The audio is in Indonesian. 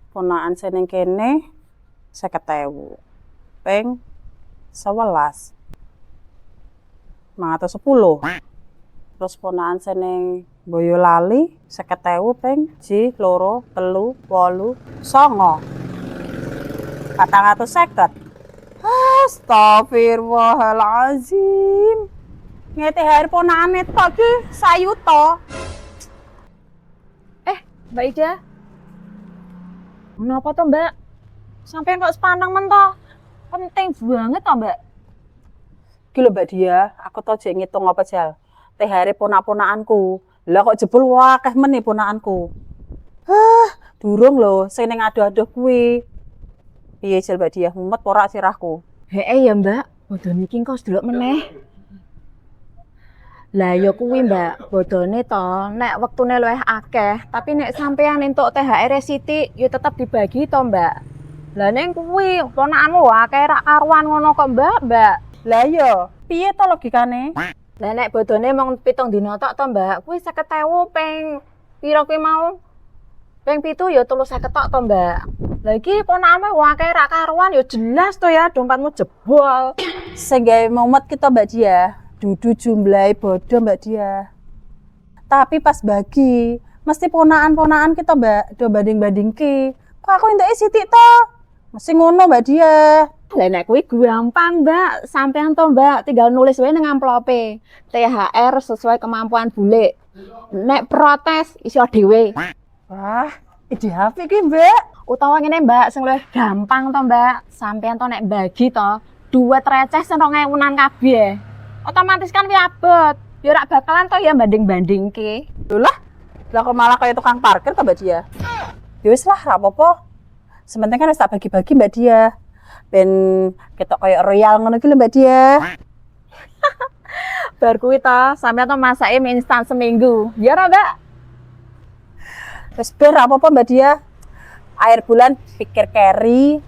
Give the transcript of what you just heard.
Ponakan seneng kene 50.000. Ping 11. 10. Terus ponakan seneng Boyolali 50.000 ping 1, 2, 3, 8, 9. 450. Astagfirullahalazim. Ngete hari ponakane tok ki sayuta. Mbak Ida. Kenapa toh, Mbak? Sampai kok sepanang men toh? Penting banget toh, Mbak. Ki lho Mbak Dia, aku tau jek ngitung apa jal. THR ponak-ponakanku. Lah kok jebul wakeh men nih ponakanku. Durung lho sing ning ado-ado kuwi. Piye jal Mbak Dia, mumet ora sirahku. Ya Mbak, bodone iki kok delok meneh. Lah ya kuwi Mbak, bodone to nek wektune luwih akeh, tapi nek sampean entuk THR sithik ya tetep dibagi to Mbak. Lah ning kuwi ponakanmu akeh rak karuan ngono kok Mbak. Lah iya, piye to logikane? Lah nek bodone mung 7 dina tok to Mbak, kuwi 50.000 ping pira kuwi mau? Ping 7 ya 350 tok to Mbak. Lah iki ponakanmu akeh rak karuan ya jelas to ya dompetmu jebol. Sing gawe mumet kita Mbak Dia. Dudu jumlahe bodoh Mbak Dia. Tapi pas bagi, mesti ponakan-ponakan kita Mbak, do banding-bandingke. Kok aku entuke sithik to? Mesti ngono Mbak Dia. Lah nek kuwi gampang, Mbak. Sampean to, Mbak, tinggal nulis wae ning amplope. THR sesuai kemampuan bule. Nek protes iso dhewe. Wah, ide HP ki Mbak. Utawa ngene, Mbak, sing luwih gampang to, Mbak. Sampean to nek bagi to, duit receh sing 2000-an kabeh. Otomatis kan kuwi abot. Ya ora bakalan to ya banding-bandingke. Lho lah kok malah kayak tukang parkir to Mbak Dia. Ya wis lah, ra apa-apa. Sementing kan wis tak bagi-bagi Mbak Dia. Ben ketok kayak royal ngono ki lho Mbak Dia. Bar kuwi to, sampean to masake mie instan seminggu. Ya ora, Mbak? Wis ber apa-apa Mbak Dia. Air bulan pikir carry.